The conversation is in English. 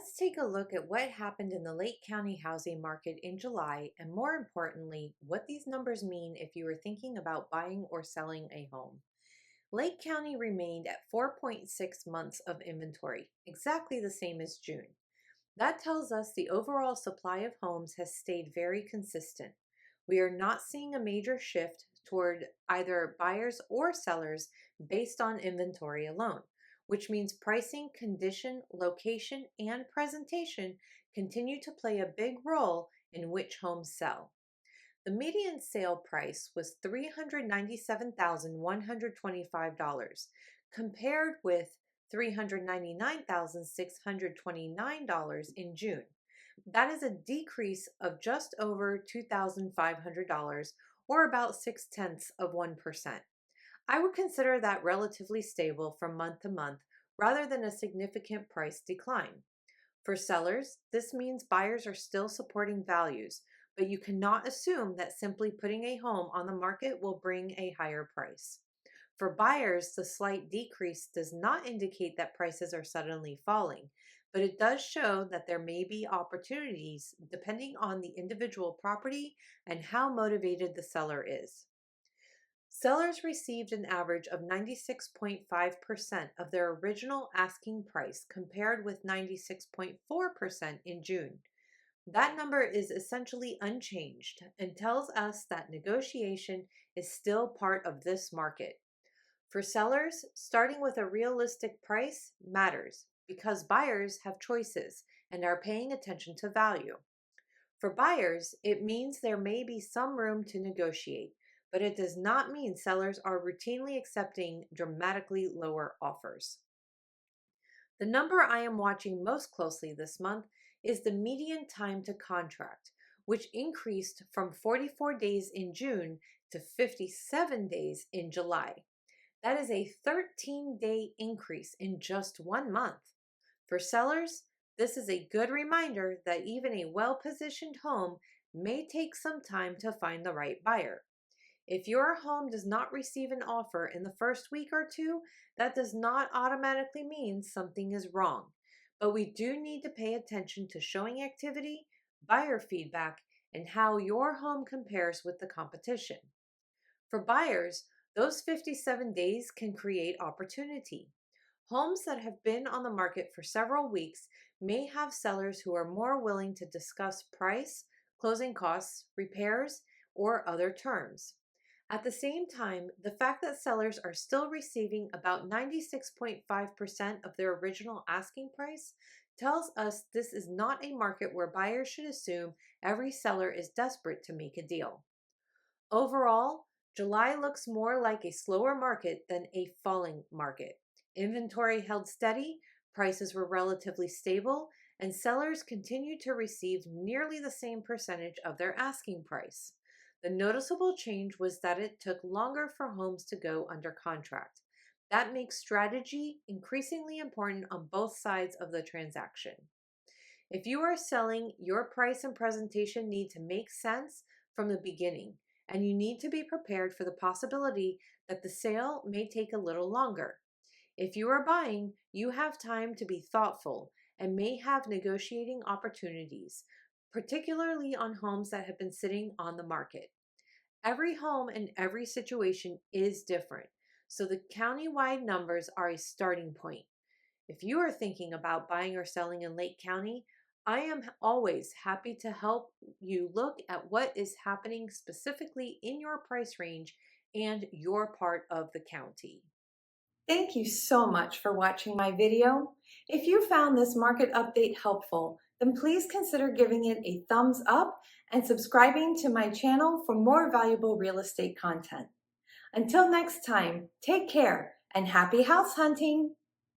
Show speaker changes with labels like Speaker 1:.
Speaker 1: Let's take a look at what happened in the Lake County housing market in July, and more importantly, what these numbers mean if you are thinking about buying or selling a home. Lake County remained at 4.6 months of inventory, exactly the same as June. That tells us the overall supply of homes has stayed very consistent. We are not seeing a major shift toward either buyers or sellers based on inventory alone, which means pricing, condition, location, and presentation continue to play a big role in which homes sell. The median sale price was $397,125, compared with $399,629 in June. That is a decrease of just over $2,500, or about 0.6%. I would consider that relatively stable from month to month rather than a significant price decline. For sellers, this means buyers are still supporting values, but you cannot assume that simply putting a home on the market will bring a higher price. For buyers, the slight decrease does not indicate that prices are suddenly falling, but it does show that there may be opportunities depending on the individual property and how motivated the seller is. Sellers received an average of 96.5% of their original asking price compared with 96.4% in June. That number is essentially unchanged and tells us that negotiation is still part of this market. For sellers, starting with a realistic price matters because buyers have choices and are paying attention to value. For buyers, it means there may be some room to negotiate, but it does not mean sellers are routinely accepting dramatically lower offers. The number I am watching most closely this month is the median time to contract, which increased from 44 days in June to 57 days in July. That is a 13-day increase in just 1 month. For sellers, this is a good reminder that even a well-positioned home may take some time to find the right buyer. If your home does not receive an offer in the first week or two, that does not automatically mean something is wrong. But we do need to pay attention to showing activity, buyer feedback, and how your home compares with the competition. For buyers, those 57 days can create opportunity. Homes that have been on the market for several weeks may have sellers who are more willing to discuss price, closing costs, repairs, or other terms. At the same time, the fact that sellers are still receiving about 96.5% of their original asking price tells us this is not a market where buyers should assume every seller is desperate to make a deal. Overall, July looks more like a slower market than a falling market. Inventory held steady, prices were relatively stable, and sellers continued to receive nearly the same percentage of their asking price. The noticeable change was that it took longer for homes to go under contract. That makes strategy increasingly important on both sides of the transaction. If you are selling, your price and presentation need to make sense from the beginning, and you need to be prepared for the possibility that the sale may take a little longer. If you are buying, you have time to be thoughtful and may have negotiating opportunities, particularly on homes that have been sitting on the market. Every home and every situation is different, so the county-wide numbers are a starting point. If you are thinking about buying or selling in Lake County, I am always happy to help you look at what is happening specifically in your price range and your part of the county.
Speaker 2: Thank you so much for watching my video. If you found this market update helpful, then please consider giving it a thumbs up and subscribing to my channel for more valuable real estate content. Until next time, take care and happy house hunting!